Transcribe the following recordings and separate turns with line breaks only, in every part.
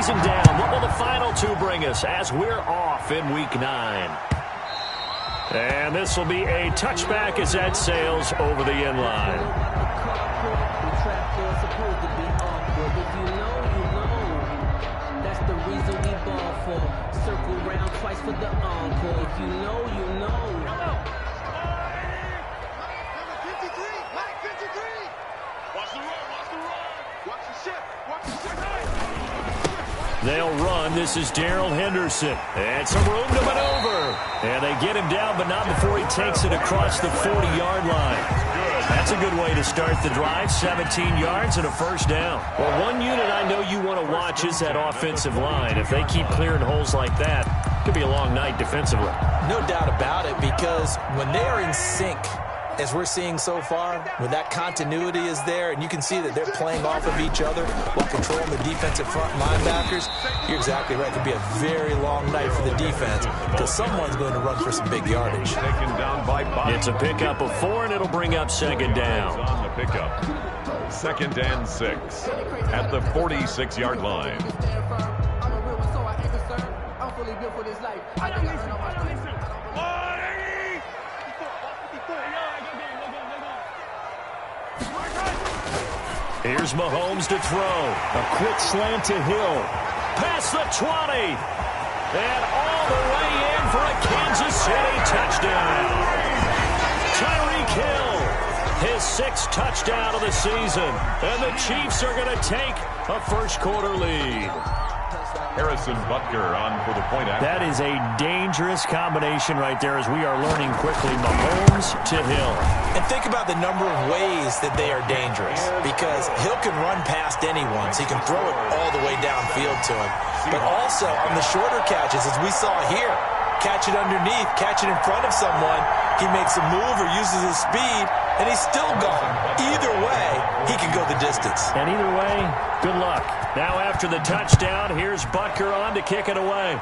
teasing down. What will the final two bring us as we're off in Week 9? And this will be a touchback as that sails over the end line.
Circle round twice for the encore. If you know, you know.
Number 53, Mike 53. Watch the run, watch the run. Watch the shift, watch the shift.
They'll run. This is Darrell Henderson. And some room to maneuver. And they get him down, but not before he takes it across the 40-yard line. That's a good way to start the drive. 17 yards and a first down. Well, one unit I know you want to watch is that offensive line. If they keep clearing holes like that, it could be a long night defensively.
No doubt about it, because when they are in sync, as we're seeing so far, when that continuity is there, and you can see that they're playing off of each other while controlling the defensive front linebackers, you're exactly right. It could be a very long night for the defense because someone's going to run for some big yardage.
Taken down by Bobby.
It's a pickup of 4, and it'll bring up second down.
On the pickup. 2nd and 6 at the 46-yard line.
Here's Mahomes to throw. A quick slant to Hill. Past the 20. And all the way in for a Kansas City touchdown. Tyreek Hill, his 6th touchdown of the season. And the Chiefs are going to take a first-quarter lead.
Harrison Butker on for the point after.
That is a dangerous combination right there as we are learning quickly. Mahomes to Hill.
And think about the number of ways that they are dangerous, because Hill can run past anyone, so he can throw it all the way downfield to him. But also on the shorter catches, as we saw here, catch it underneath, catch it in front of someone, he makes a move or uses his speed, and he's still gone. Either way, he can go the distance.
And either way, good luck. Now after the touchdown, here's Butker on to kick it away.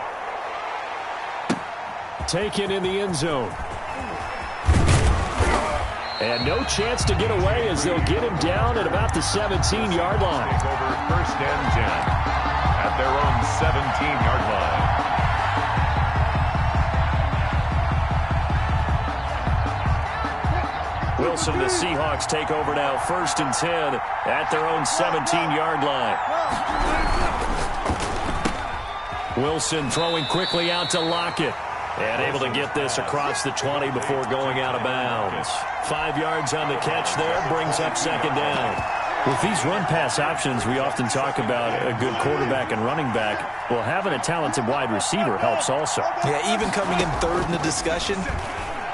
Taken in the end zone. And no chance to get away as they'll get him down at about the 17-yard line.
Take over 1st and 10 at their own 17-yard line.
Wilson, the Seahawks take over now 1st and 10 at their own 17-yard line. Wilson throwing quickly out to Lockett. And able to get this across the 20 before going out of bounds. 5 yards on the catch there, brings up second down. With these run-pass options, we often talk about a good quarterback and running back. Well, having a talented wide receiver helps also.
Yeah, even coming in 3rd in the discussion,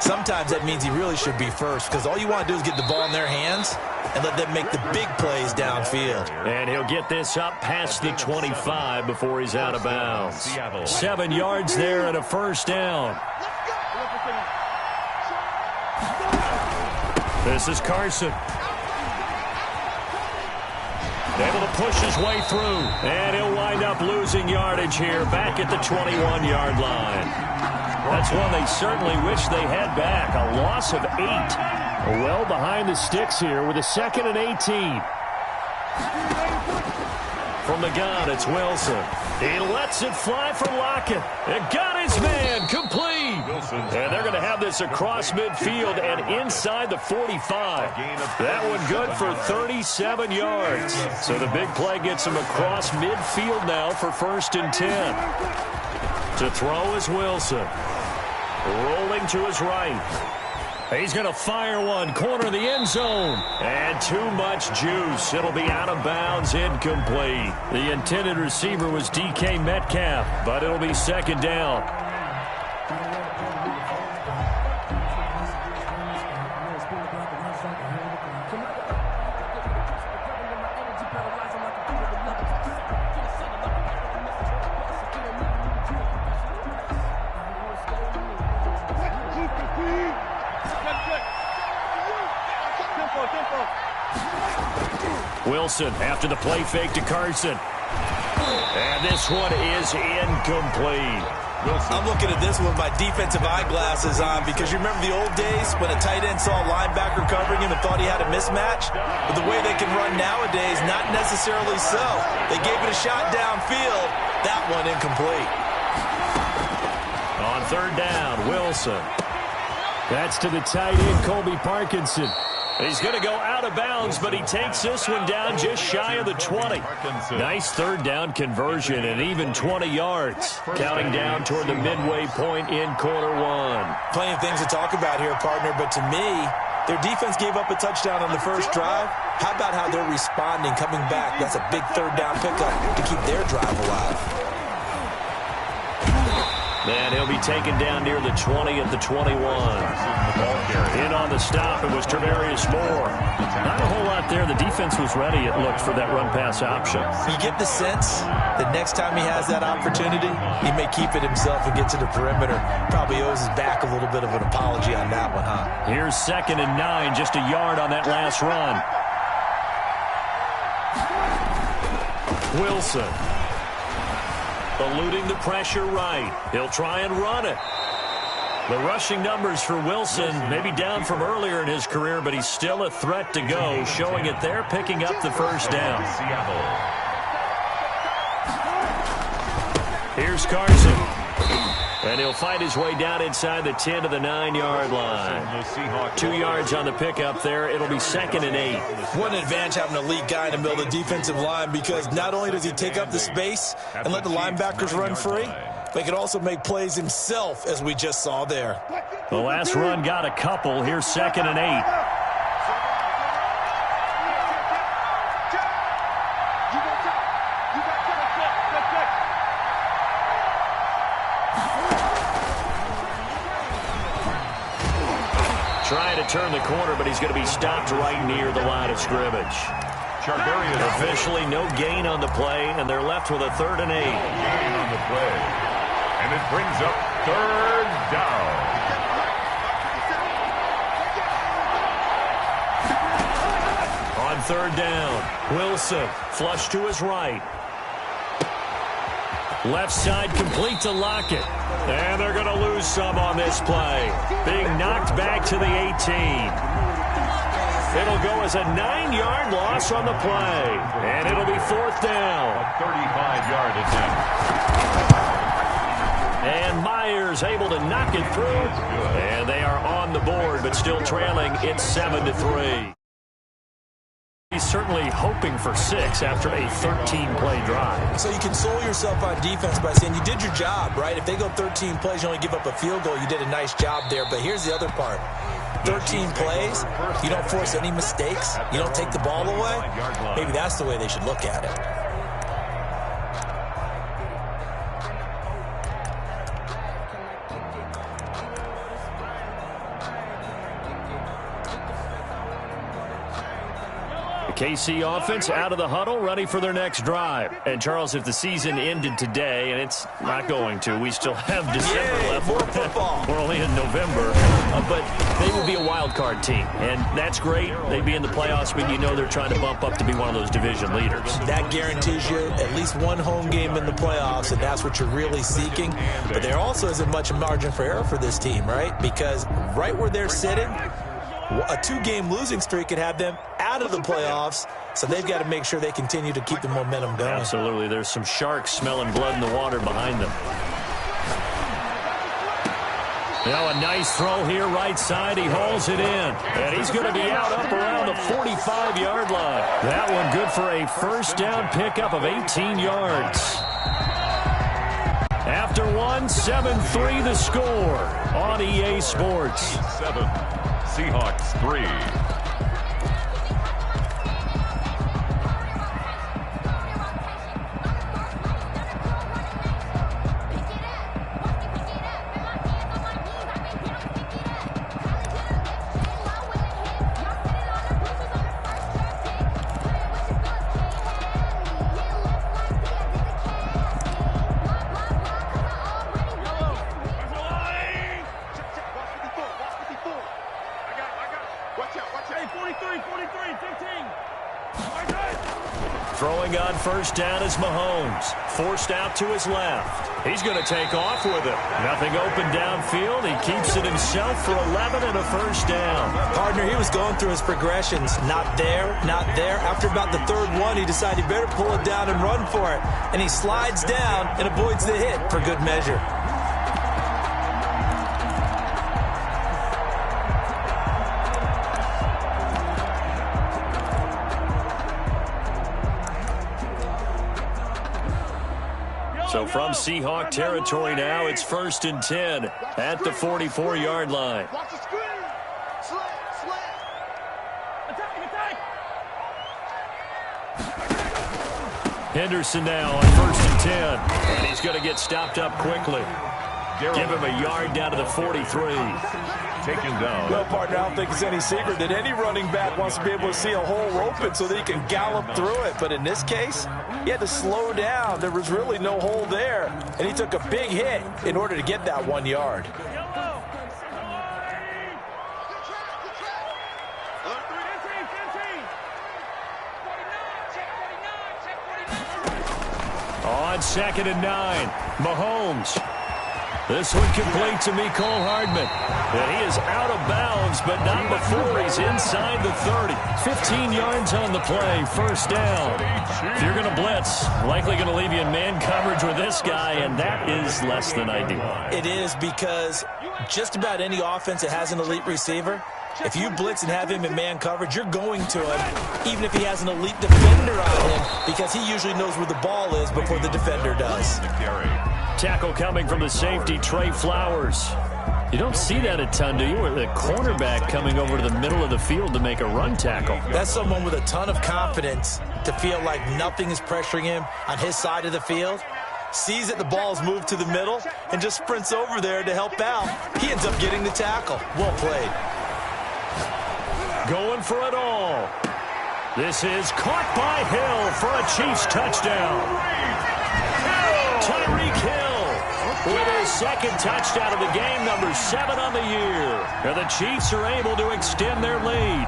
sometimes that means he really should be first, because all you want to do is get the ball in their hands and let them make the big plays downfield.
And he'll get this up past the 25 before he's out of bounds. 7 yards there and a first down. This is Carson. Able to push his way through. And he'll wind up losing yardage here back at the 21-yard line. That's one they certainly wish they had back. A loss of 8. Well behind the sticks here with a 2nd and 18. From the gun, it's Wilson. He lets it fly for Lockett. And got his man complete. And they're going to have this across midfield and inside the 45. That one good for 37 yards. So the big play gets him across midfield now for 1st and 10. To throw is Wilson. Rolling to his right. He's going to fire one, corner of the end zone. And too much juice. It'll be out of bounds, incomplete. The intended receiver was DK Metcalf, but it'll be second down. Wilson after the play fake to Carson. And this one is incomplete.
I'm looking at this one with my defensive eyeglasses on because you remember the old days when a tight end saw a linebacker covering him and thought he had a mismatch? But the way they can run nowadays, not necessarily so. They gave it a shot downfield. That one incomplete.
On third down, Wilson. That's to the tight end, Colby Parkinson. He's going to go out of bounds, but he takes this one down just shy of the 20. Nice third down conversion and even 20 yards. Counting down toward the midway point in quarter one.
Plenty of things to talk about here, partner, but to me, their defense gave up a touchdown on the first drive. How about how they're responding, coming back? That's a big third down pickup to keep their drive alive.
And he'll be taken down near the 20 at the 21. In on the stop, it was Travarius Moore. Not a whole lot there. The defense was ready, it looked, for that run-pass option.
You get the sense that next time he has that opportunity, he may keep it himself and get to the perimeter. Probably owes his back a little bit of an apology on that one, huh?
Here's 2nd and 9, just a yard on that last run. Wilson. Eluding the pressure right. He'll try and run it. The rushing numbers for Wilson maybe down from earlier in his career, but he's still a threat to go, showing it there, picking up the first down. Here's Carson. And he'll find his way down inside the 10 to the 9-yard line. 2 yards on the pickup there. It'll be 2nd and 8.
What an advantage having an elite guy in the middle of the defensive line, because not only does he take up the space and let the linebackers run free, but he can also make plays himself, as we just saw there.
The last run got a couple. Here's 2nd and 8. Trying to turn the corner, but he's going to be stopped right near the line of scrimmage. Officially no gain on the play, and they're left with a 3rd and 8.
Gain on the play. And it brings up 3rd down.
On 3rd down, Wilson flush to his right. Left side complete to Lockett. And they're going to lose some on this play. Being knocked back to the 18. It'll go as a 9-yard loss on the play. And it'll be 4th down.
A 35-yard attempt.
And Myers able to knock it through. And they are on the board, but still trailing. It's 7-3. He's certainly hoping for 6 after a 13-play drive.
So you console yourself on defense by saying you did your job, right? If they go 13 plays, you only give up a field goal, you did a nice job there. But here's the other part. 13 plays, you don't force any mistakes, you don't take the ball away. Maybe that's the way they should look at it.
KC offense out of the huddle, ready for their next drive. And, Charles, if the season ended today, and it's not going to, we still have December left.
More football.
We're only in November. But they will be a wild card team, and that's great. They'd be in the playoffs, but you know they're trying to bump up to be one of those division leaders.
That guarantees you at least one home game in the playoffs, and that's what you're really seeking. But there also isn't much margin for error for this team, right? Because right where they're sitting, a 2-game losing streak could have them out of the playoffs, so they've got to make sure they continue to keep the momentum going.
Absolutely. There's some sharks smelling blood in the water behind them. Now a nice throw here, right side. He hauls it in, and he's going to be out up around the 45-yard line. That one good for a first down pickup of 18 yards. After one, 7-3 the score on EA Sports.
7, Seahawks 3.
Throwing on first down is Mahomes. forced out to his left. He's going to take off with it. Nothing open downfield. He keeps it himself for 11 and a first down.
Partner, he was going through his progressions. Not there, not there. After about the third one, he decided he better pull it down and run for it. And he slides down and avoids the hit for good measure.
So from Seahawk territory now, it's 1st and 10 at the 44-yard line.
Watch the screen. Slant. Attack.
Henderson now on 1st and 10. And he's going to get stopped up quickly. Give him a yard down to the 43.
Taken down.
Well, partner, I don't think it's any secret that any running back wants to be able to see a hole open so that he can gallop through it. But in this case, he had to slow down. There was really no hole there. And he took a big hit in order to get that 1 yard.
On 2nd and 9, Mahomes. This one complete to Mecole Hardman. And he is out of bounds, but not before he's inside the 30. 15 yards on the play, first down. If you're going to blitz, likely going to leave you in man coverage with this guy, and that is less than ideal.
It is, because just about any offense that has an elite receiver, if you blitz and have him in man coverage, you're going to him, even if he has an elite defender on him, because he usually knows where the ball is before the defender does.
Tackle coming from the safety, Trey Flowers. You don't see that a ton, do you? Or the cornerback coming over to the middle of the field to make a run tackle.
That's someone with a ton of confidence to feel like nothing is pressuring him on his side of the field. Sees that the ball's moved to the middle and just sprints over there to help out. He ends up getting the tackle. Well played.
Going for it all. This is caught by Hill for a Chiefs touchdown. Tyreek Hill with his second touchdown of the game, number 7 on the year. And the Chiefs are able to extend their lead.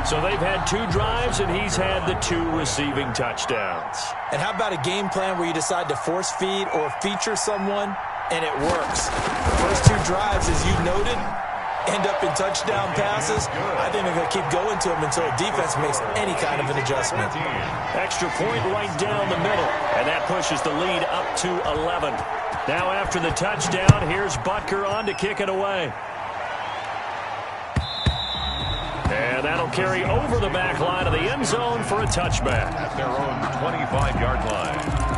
So they've had 2 drives, and he's had the 2 receiving touchdowns.
And how about a game plan where you decide to force feed or feature someone, and it works? The first 2 drives, as you noted, end up in touchdown passes. I think they're going to keep going to him until the defense makes any kind of an adjustment.
Extra point right down the middle, and that pushes the lead up to 11. Now after the touchdown, here's Butker on to kick it away. And that'll carry over the back line of the end zone for a touchback.
At their own 25-yard line.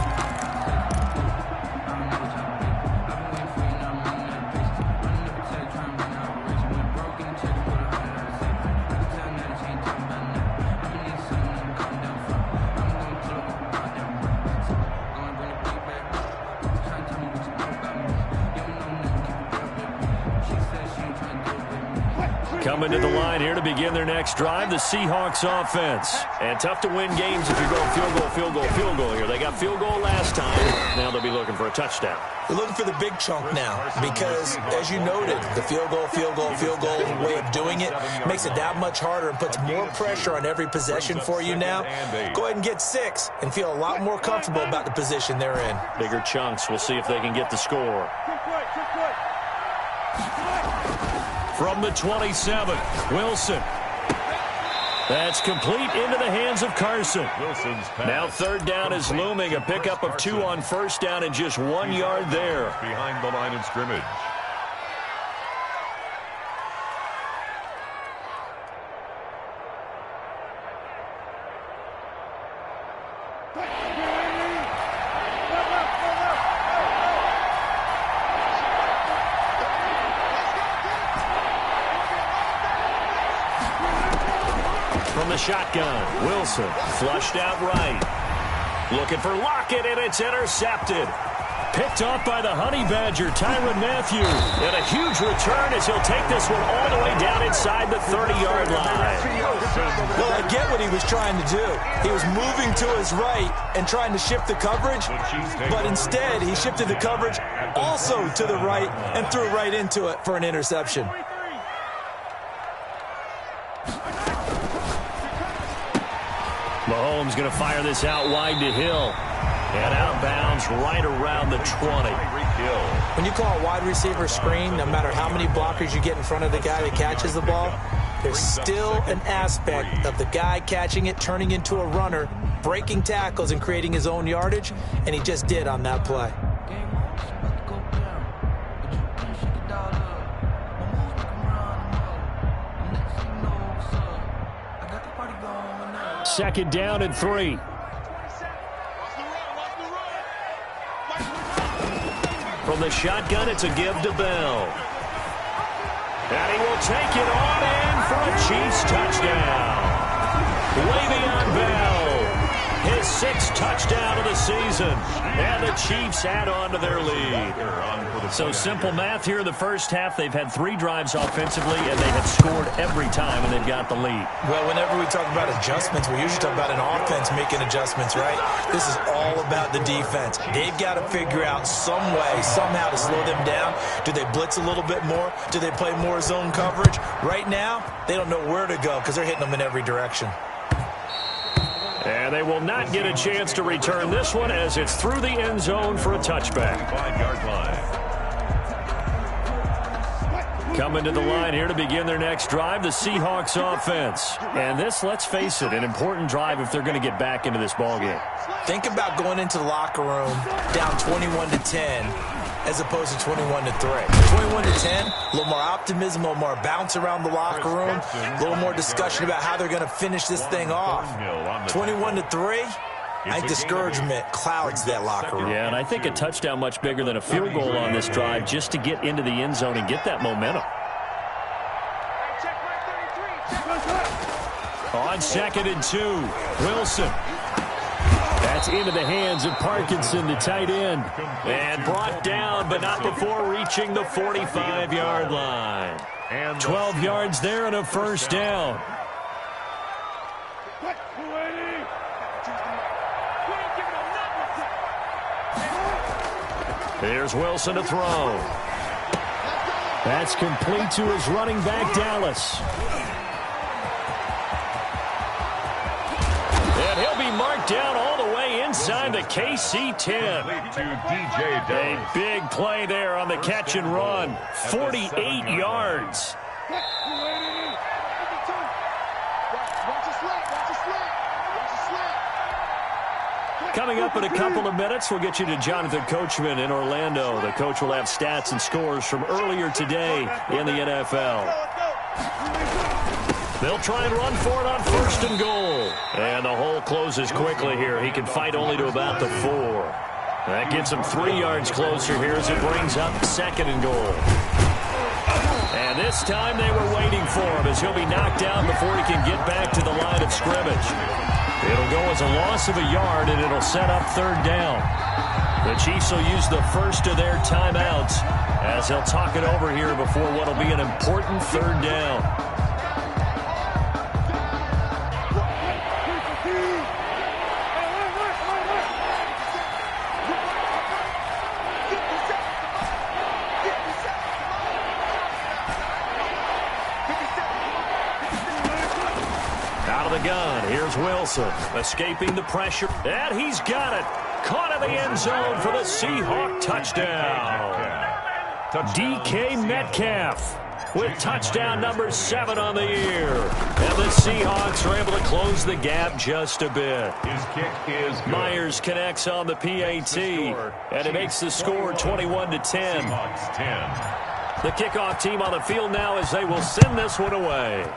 Coming to the line here to begin their next drive, the Seahawks offense. And tough to win games if you're going field goal here. They got field goal last time. Now they'll be looking for a touchdown.
They're looking for the big chunk now because, as you noted, the field goal way of doing it makes it that much harder and puts more pressure on every possession for you now. Go ahead and get 6 and feel a lot more comfortable about the position they're in.
Bigger chunks. We'll see if they can get the score. From the 27, Wilson. That's complete into the hands of Carson.
Wilson's pass.
Now 3rd down is looming. A pickup of 2 on 1st down and just 1 yard there.
Behind the line of scrimmage.
From the shotgun, Wilson flushed out right. Looking for Lockett, and it's intercepted. Picked off by the Honey Badger, Tyrann Mathieu. And a huge return as he'll take this one all the way down inside the 30-yard line.
Well, I get what he was trying to do. He was moving to his right and trying to shift the coverage, but instead he shifted the coverage also to the right and threw right into it for an interception.
Mahomes going to fire this out wide to Hill. And out of bounds right around the 20.
When you call a wide receiver screen, no matter how many blockers you get in front of the guy that catches the ball, there's still an aspect of the guy catching it, turning into a runner, breaking tackles and creating his own yardage, and he just did on that play.
Second down and 3. From the shotgun, it's a give to Bell. And he will take it on in for a Chiefs touchdown. Le'Veon Bell, his 6th touchdown of the season. And the Chiefs add on to their lead. So simple math here in the first half. They've had 3 drives offensively, and they have scored every time when they've got the lead.
Well, whenever we talk about adjustments, we usually talk about an offense making adjustments, right? This is all about the defense. They've got to figure out some way, somehow to slow them down. Do they blitz a little bit more? Do they play more zone coverage? Right now, they don't know where to go because they're hitting them in every direction.
And they will not get a chance to return this one as it's through the end zone for a touchback.
5-yard line.
Coming to the line here to begin their next drive, the Seahawks offense. And this, let's face it, an important drive if they're going to get back into this ballgame.
Think about going into the locker room down 21-10 as opposed to 21-3. 21-10, a little more optimism, a little more bounce around the locker room, a little more discussion about how they're going to finish this thing off. 21-3, I think discouragement clouds that locker room.
Yeah, and I think a touchdown much bigger than a field goal on this drive just to get into the end zone and get that momentum. On 2nd and 2, Wilson. That's into the hands of Parkinson, the tight end. And brought down, but not before reaching the 45-yard line. 12 yards there and a first down. Here's Wilson to throw. That's complete to his running back, Dallas. And he'll be marked down all the way inside the KC 10. A big play there on the catch and run. 48 yards. Coming up in a couple of minutes, we'll get you to Jonathan Coachman in Orlando. The coach will have stats and scores from earlier today in the NFL. They'll try and run for it on 1st and goal. And the hole closes quickly here. He can fight only to about the 4. That gets him 3 yards closer here as it brings up 2nd and goal. And this time they were waiting for him as he'll be knocked down before he can get back to the line of scrimmage. It'll go as a loss of a yard, and it'll set up 3rd down. The Chiefs will use the first of their timeouts as they'll talk it over here before what will be an important 3rd down. Gun. Here's Wilson escaping the pressure, and he's got it. Caught in the end zone for the Seahawk touchdown. DK Metcalf with touchdown number 7 on the year. And the Seahawks are able to close the gap just a bit.
His kick is good.
Myers connects on the PAT, and it makes the score 21-10.
Seahawks 10.
The kickoff team on the field now as they will send this one away.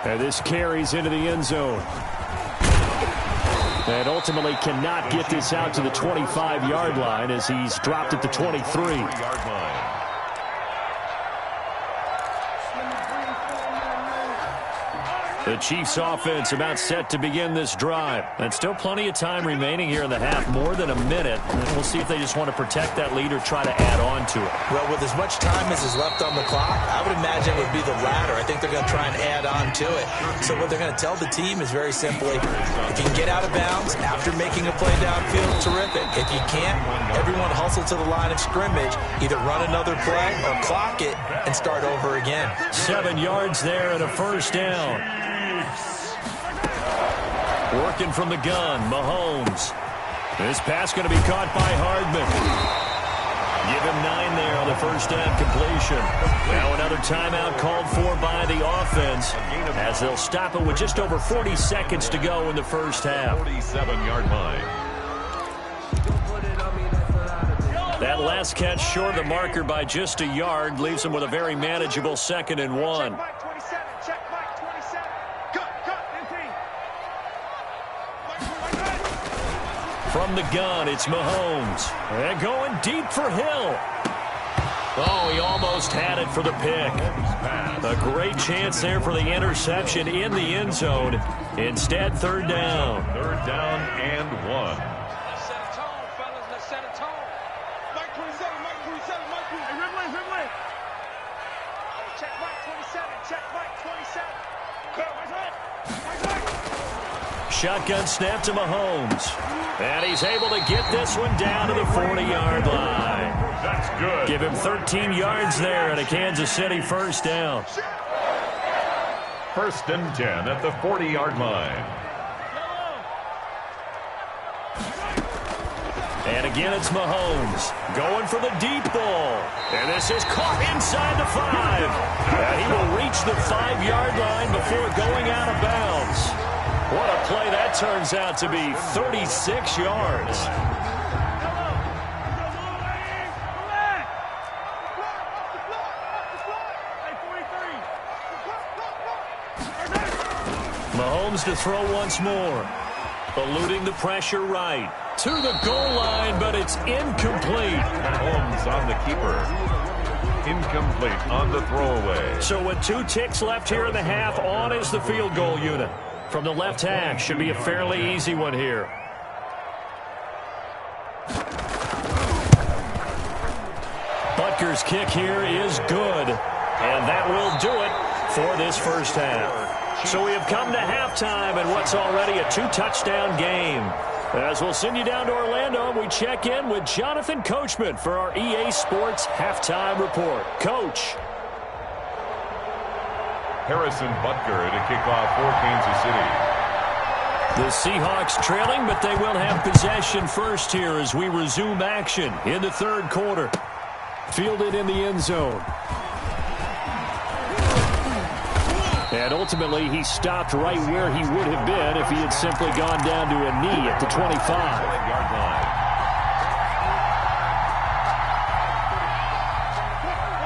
And this carries into the end zone. And ultimately cannot get this out to the 25-yard line as he's dropped at the 23. The Chiefs offense about set to begin this drive. And still plenty of time remaining here in the half, more than a minute. And we'll see if they just want to protect that lead or try to add on to it.
Well, with as much time as is left on the clock, I would imagine it would be the latter. I think they're going to try and add on to it. So what they're going to tell the team is very simply, if you can get out of bounds after making a play downfield, terrific. If you can't, everyone hustle to the line of scrimmage, either run another play or clock it and start over again.
7 yards there and a first down. Working from the gun, Mahomes. This pass going to be caught by Hardman. Give him 9 there on the first down completion. Now another timeout called for by the offense as they'll stop it with just over 40 seconds to go in the first half.
47-yard line.
That last catch short of the marker by just a yard leaves him with a very manageable 2nd and 1.
Check Mike 27. Check Mike 27. Cut.
From the gun, it's Mahomes. And going deep for Hill. Oh, he almost had it for the pick. A great chance there for the interception in the end zone. Instead, 3rd down.
3rd down and 1.
Let's set a tone, fellas. Let's set a tone. Mike 27. Mike 27. Mike 27. Hey, Ridley. Check Mike 27. Check Mike 27. Cut.
Shotgun snap to Mahomes. And he's able to get this one down to the 40-yard line.
That's good.
Give him 13 yards there and a Kansas City first down.
1st and 10 at the 40-yard line.
And again, it's Mahomes going for the deep ball. And this is caught inside the 5. And he will reach the 5-yard line before going out of bounds. What a play that turns out to be, 36 yards. Mahomes to throw once more. Eluding the pressure right. To the goal line, but it's incomplete.
Mahomes on the keeper. Incomplete on the throwaway.
So with 2 ticks left here in the half, on is the field goal unit. From the left hash, should be a fairly easy one here. Butker's kick here is good. And that will do it for this first half. So we have come to halftime in what's already a 2-touchdown game. As we'll send you down to Orlando, we check in with Jonathan Coachman for our EA Sports Halftime Report. Coach.
Harrison Butker to kick off for Kansas City.
The Seahawks trailing, but they will have possession first here as we resume action in the 3rd quarter. Fielded in the end zone. And ultimately, he stopped right where he would have been if he had simply gone down to a knee at the 25.
20-yard line.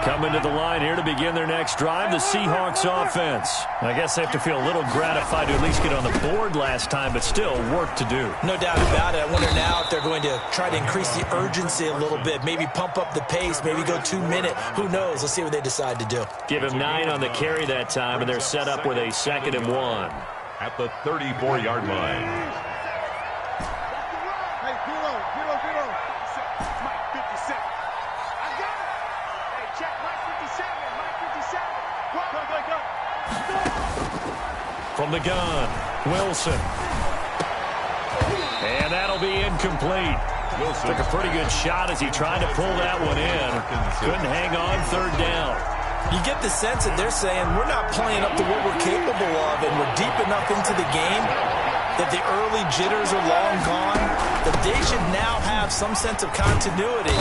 Coming to the line here to begin their next drive, the Seahawks offense. I guess they have to feel a little gratified to at least get on the board last time, but still work to do.
No doubt about it. I wonder now if they're going to try to increase the urgency a little bit, maybe pump up the pace, maybe go 2-minute. Who knows? Let's see what they decide to do.
Give him 9 on the carry that time, and they're set up with a 2nd and 1.
At the 34-yard line.
Hey, Vero. Mike 57. I got it. Hey, check Mike 57. Mike 57. Go.
From the gun, Wilson. And that'll be incomplete.
Wilson
Took a pretty good shot as he tried to pull that one in. Couldn't hang on 3rd down.
You get the sense that they're saying we're not playing up to what we're capable of, and we're deep enough into the game that the early jitters are long gone, that they should now have some sense of continuity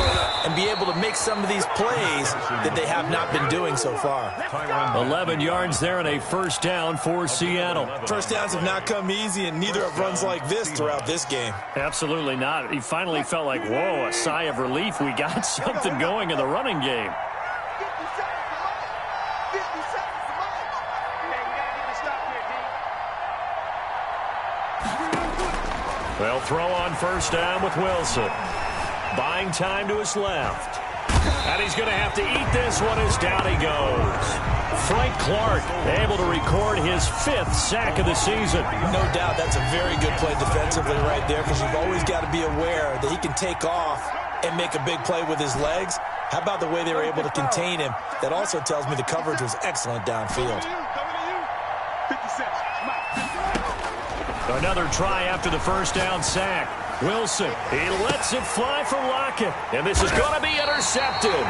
and be able to make some of these plays that they have not been doing so far.
11 yards there and a first down for Seattle.
First downs have not come easy, and neither have runs like this throughout this game.
Absolutely not. He finally felt like, whoa, a sigh of relief. We got something going in the running game.
50 seconds to Mike. Hey, we got to get this stop here, D.
They'll throw on first down with Wilson. Buying time to his left. And he's going to have to eat this one as down he goes. Frank Clark able to record his 5th sack of the season.
No doubt that's a very good play defensively right there, because you've always got to be aware that he can take off and make a big play with his legs. How about the way they were able to contain him? That also tells me the coverage was excellent downfield.
Another try after the first down sack. Wilson, he lets it fly for Lockett, and this is going to be intercepted.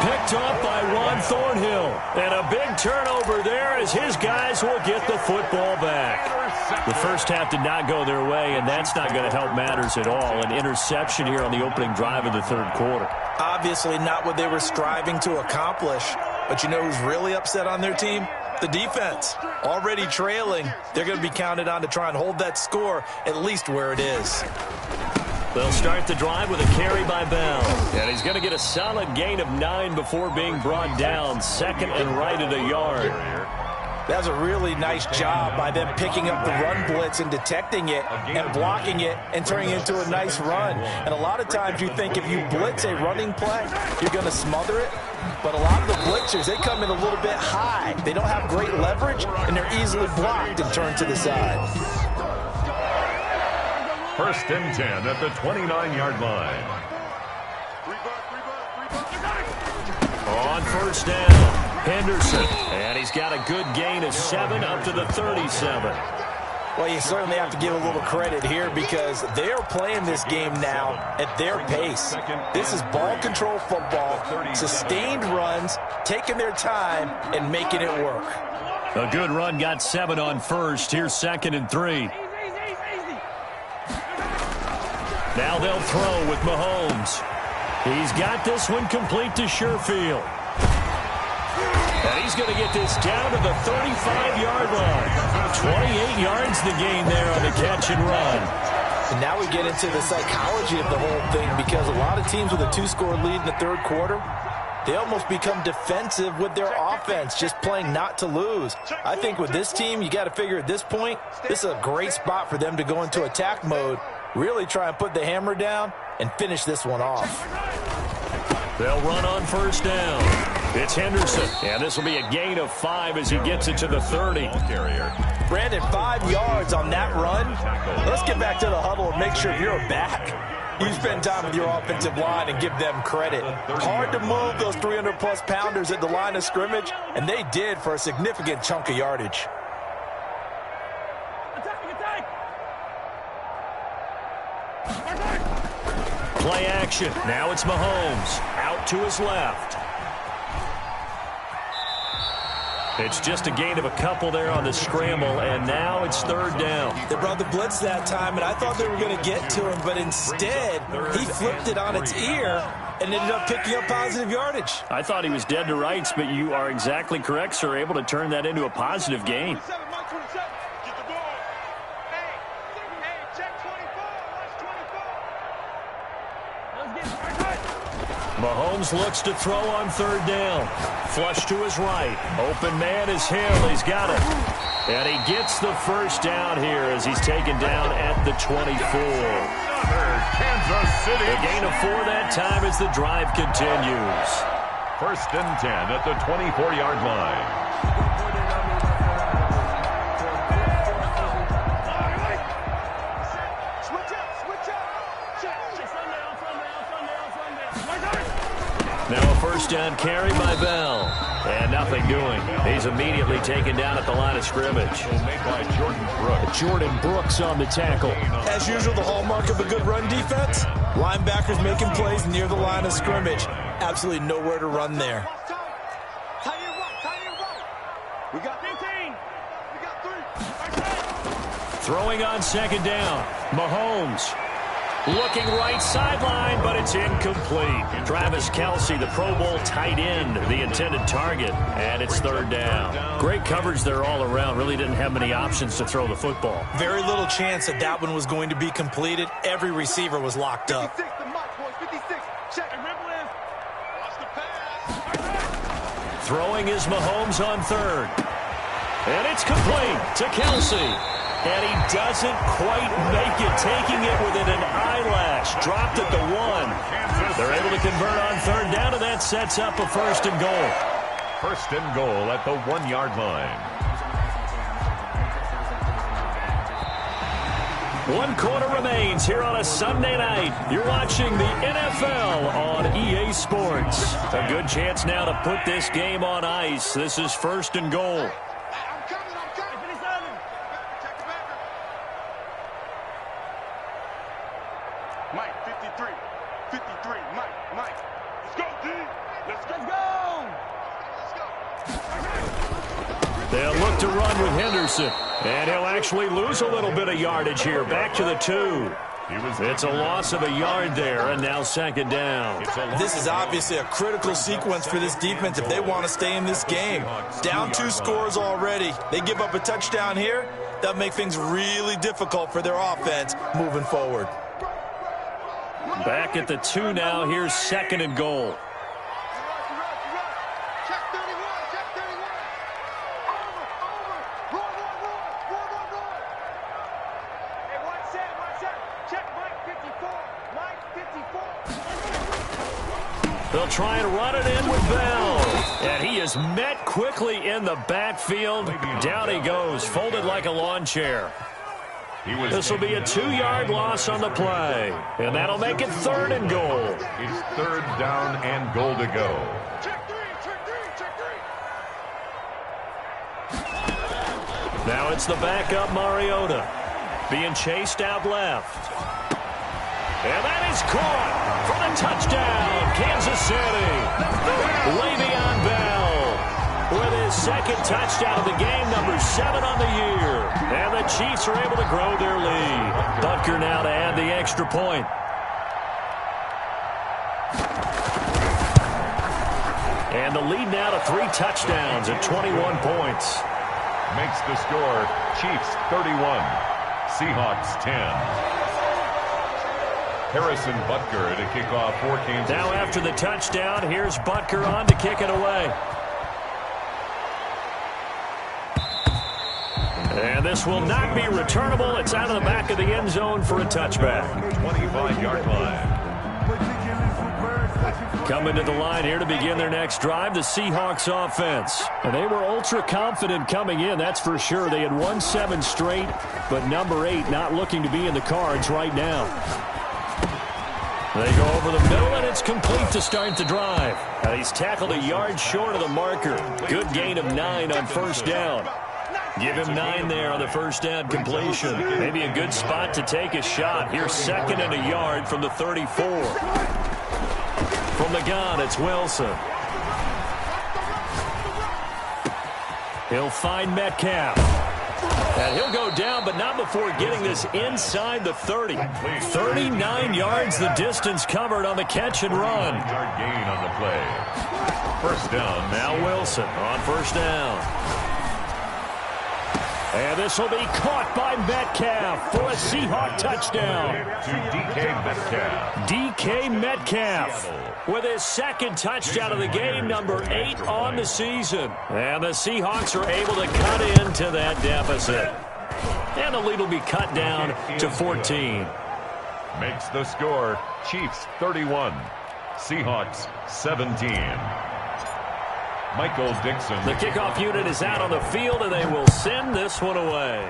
Picked off by Juan Thornhill, and a big turnover there as his guys will get the football back. The first half did not go their way, and that's not going to help matters at all. An interception here on the opening drive of the third quarter.
Obviously not what they were striving to accomplish, but you know who's really upset on their team? The defense. Already trailing, they're going to be counted on to try and hold that score at least where it is.
They'll start the drive with a carry by Bell. And he's going to get a solid gain of 9 before being brought down. Second and right at a yard.
That was a really nice job by them picking up the run blitz and detecting it and blocking it and turning it into a nice run. And a lot of times you think if you blitz a running play, you're going to smother it. But a lot of the blitzers, they come in a little bit high. They don't have great leverage, and they're easily blocked and turned to the side.
First and 10 at the 29-yard line.
On first down, Henderson. And he's got a good gain of 7 up to the 37.
Well, you certainly have to give a little credit here because they're playing this game now at their pace. This is ball control football, sustained runs, taking their time, and making it work.
A good run got 7 on first. Here's second and 3. Now they'll throw with Mahomes. He's got this one complete to Sherfield. And he's going to get this down to the 35-yard line. 28 yards the gain there on the catch and run.
And now we get into the psychology of the whole thing because a lot of teams with a 2-score lead in the third quarter, they almost become defensive with their offense, just playing not to lose. I think with this team, you got to figure at this point, this is a great spot for them to go into attack mode, really try and put the hammer down and finish this one off.
They'll run on first down. It's Henderson, and this will be a gain of 5 as he gets it to the 30.
Brandon, 5 yards on that run. Let's get back to the huddle and make sure you're back. You spend time with your offensive line and give them credit. Hard to move those 300-plus pounders at the line of scrimmage, and they did for a significant chunk of yardage.
Play action. Now it's Mahomes. Out to his left. It's just a gain of a couple there on the scramble, and now it's third down.
They brought the blitz that time, and I thought they were going to get to him, but instead, he flipped it on its ear and ended up picking up positive yardage.
I thought he was dead to rights, but you are exactly correct, sir. Able to turn that into a positive gain. Mahomes looks to throw on third down. Flush to his right. Open man is Hill. He's got it. And he gets the first down here as he's taken down at the 24.
Kansas City.
A gain of 4 that time as the drive continues.
First and 10 at the 24-yard line.
Now a first down carry by Bell. And nothing doing. He's immediately taken down at the line of scrimmage.
Made by Jordan Brooks.
Jordan Brooks on the tackle.
As usual, the hallmark of a good run defense, linebackers making plays near the line of scrimmage. Absolutely nowhere to run there.
We got 15. We got 3.
Throwing on second down. Mahomes. Looking right sideline, but it's incomplete. Travis Kelce, the Pro Bowl tight end, the intended target, and it's third down. Great coverage there all around. Really didn't have many options to throw the football.
Very little chance that that one was going to be completed. Every receiver was locked up.
56, the mark, boys. 56. Check. Watch the pass.
Throwing is Mahomes on third. And it's complete to Kelce. And he doesn't quite make it, taking it within an eyelash. Dropped at the 1. They're able to convert on third down, and that sets up a first and goal.
First and goal at the 1-yard line.
1 quarter remains here on a Sunday night. You're watching the NFL on EA Sports. A good chance now to put this game on ice. This is first and goal.
Mike, 53. 53. Mike. Let's go, D. Let's go.
They'll look to run with Henderson. And he'll actually lose a little bit of yardage here. Back to the 2. It's a loss of a yard there, and now second down.
This is obviously a critical sequence for this defense if they want to stay in this game. Down 2 scores already. They give up a touchdown here. That'll make things really difficult for their offense moving forward.
Back at the 2 now. Here's second and goal. They'll try and run it in with Bell. And he is met quickly in the backfield. Down he goes, folded like a lawn chair. This will be a 2-yard loss on the play. And that'll make it third and goal.
It's third down and goal to go.
Now it's the backup Mariota. Being chased out left. And that is caught for the touchdown, Kansas City. Le'Veon Bell with his second touchdown of the game, number 7 on the year. And the Chiefs are able to grow their lead. Butker now to add the extra point. And the lead now to 3 touchdowns at 21 points.
Makes the score Chiefs 31, Seahawks 10. Harrison Butker to kick off for Kansas
Now
City.
after the touchdown, here's Butker on to kick it away. And this will not be returnable. It's out of the back of the end zone for a touchback.
25-yard line.
Coming to the line here to begin their next drive, the Seahawks offense. And they were ultra confident coming in, that's for sure. They had won 7 straight, but number 8 not looking to be in the cards right now. They go over the middle, and it's complete to start the drive. And he's tackled a yard short of the marker. Good gain of 9 on first down. Give him 9 there on the first down completion. Maybe a good spot to take a shot. Here's second and a yard from the 34. From the gun, it's Wilson. He'll find Metcalf. And he'll go down, but not before getting this inside the 30. 39 yards the distance covered on the catch and run.
9-yard gain on the play. First down.
Now Wilson on first down. And this will be caught by Metcalf for a Seahawk touchdown.
To DK Metcalf.
DK Metcalf with his second touchdown of the game, number 8 on the season. And the Seahawks are able to cut into that deficit. And the lead will be cut down to 14.
Makes the score Chiefs 31, Seahawks 17. Michael Dixon.
The kickoff unit is out on the field, and they will send this one away.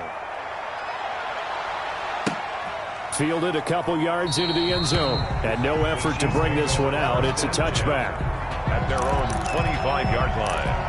Fielded a couple yards into the end zone, and no effort to bring this one out. It's a touchback.
At their own 25-yard line.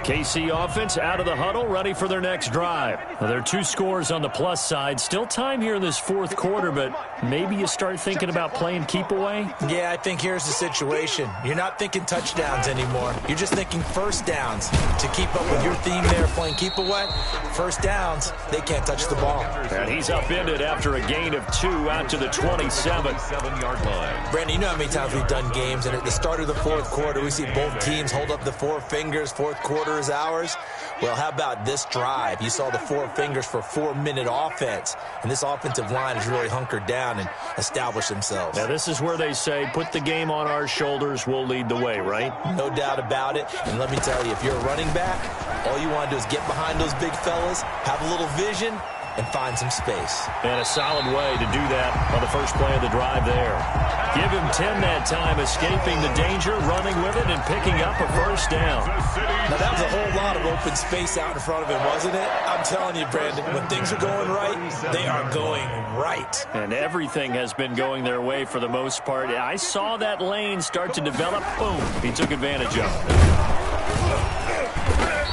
KC offense out of the huddle, ready for their next drive. Well, there are 2 scores on the plus side. Still time here in this fourth quarter, but maybe you start thinking about playing keep away?
Yeah, I think here's the situation. You're not thinking touchdowns anymore. You're just thinking first downs. To keep up with your theme there, playing keep away, first downs, they can't touch the ball.
And he's upended after a gain of 2 out to the 27.
7-yard line.
Brandon, you know how many times we've done games, and at the start of the fourth quarter, we see both teams hold up the 4 fingers, fourth quarter is ours. Well, how about this drive? You saw the 4 fingers for 4-minute offense, and this offensive line has really hunkered down and established themselves.
Now, this is where they say, put the game on our shoulders, we'll lead the way, right?
No doubt about it, and let me tell you, if you're a running back, all you want to do is get behind those big fellas, have a little vision, and find some space.
And a solid way to do that on the first play of the drive there. Give him 10 that time, escaping the danger, running with it, and picking up a first down.
Now, that was a whole lot of open space out in front of him, wasn't it? I'm telling you, Brandon, when things are going right, they are going right.
And everything has been going their way for the most part. I saw that lane start to develop. Boom. He took advantage of it.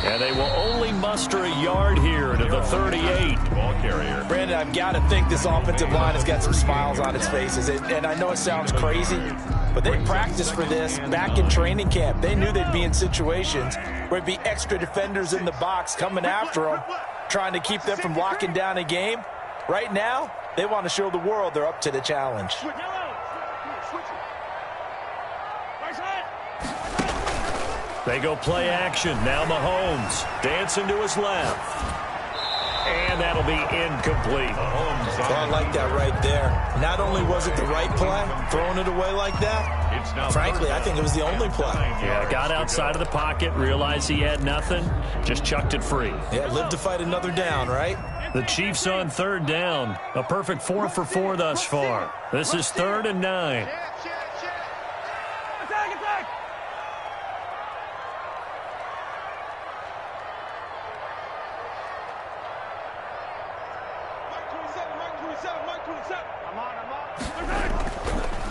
And they will only muster a yard here to the 38.
Ball carrier.
Brandon, I've got to think this offensive line has got some smiles on its faces. And I know it sounds crazy, but they practiced for this back in training camp. They knew they'd be in situations where it'd be extra defenders in the box coming after them, trying to keep them from locking down a game. Right now, they want to show the world they're up to the challenge.
They go play action. Now Mahomes dancing to his left. And that'll be incomplete.
So I like that right there. Not only was it the right play, throwing it away like that, frankly, I think it was the only play.
Yeah, got outside of the pocket, realized he had nothing, just chucked it free.
Yeah, live to fight another down, right?
The Chiefs on third down. A perfect 4 for 4 thus far. This is 3rd and 9.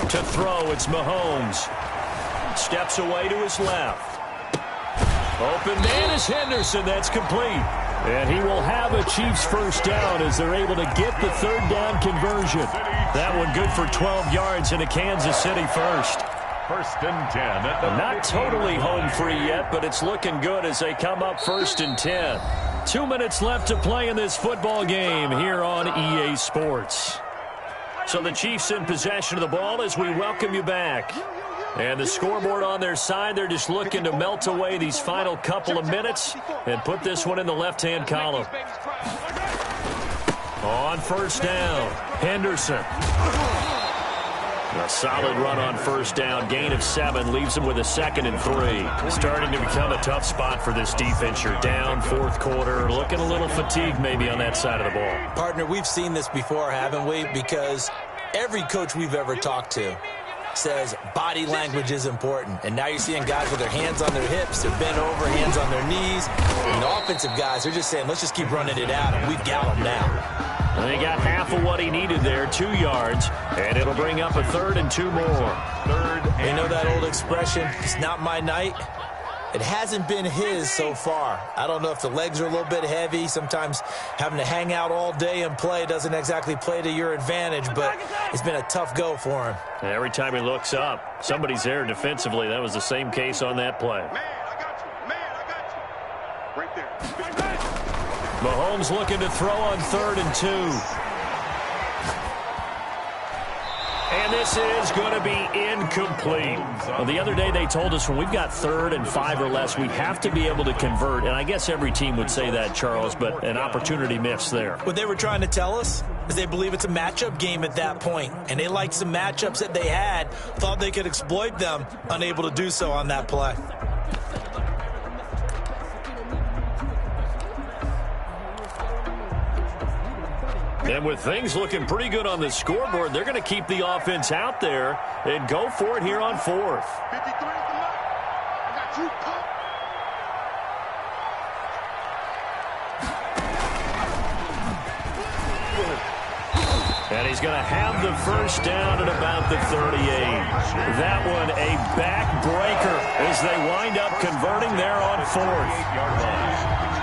To throw, it's Mahomes. Steps away to his left. Open man is Henderson. That's complete. And he will have a Chiefs first down as they're able to get the third down conversion. That one good for 12 yards into Kansas City first.
1st and 10.
Not totally home free yet, but it's looking good as they come up 1st and 10. 2 minutes left to play in this football game here on EA Sports. So the Chiefs in possession of the ball as we welcome you back. And the scoreboard on their side, they're just looking to melt away these final couple of minutes and put this one in the left-hand column. On first down, Henderson. A solid run on first down. Gain of 7 leaves them with a 2nd and 3. Starting to become a tough spot for this defense. You're down 4th quarter. Looking a little fatigued maybe on that side of the ball.
Partner, we've seen this before, haven't we? Because every coach we've ever talked to says body language is important. And now you're seeing guys with their hands on their hips, they're bent over, hands on their knees. And the offensive guys, they're just saying, let's just keep running it out, and we've got them now.
And he got half of what he needed there, 2 yards, and it'll bring up a 3rd and 2 more.
You know that old expression, it's not my night? It hasn't been his so far. I don't know if the legs are a little bit heavy. Sometimes having to hang out all day and play doesn't exactly play to your advantage, but it's been a tough go for him.
And every time he looks up, somebody's there defensively. That was the same case on that play.
Man, I got you. Man, I got you. Right there.
Mahomes looking to throw on 3rd and 2. And this is going to be incomplete. Well, the other day they told us when we've got 3rd and 5 or less, we have to be able to convert. And I guess every team would say that, Charles, but an opportunity missed there.
What they were trying to tell us is they believe it's a matchup game at that point. And they liked some matchups that they had, thought they could exploit them, unable to do so on that play.
And with things looking pretty good on the scoreboard, they're going to keep the offense out there and go for it here on 4th.
53 is the mark. I got you, Pop.
And he's going to have the first down at about the 38. That one a backbreaker as they wind up converting there on 4th.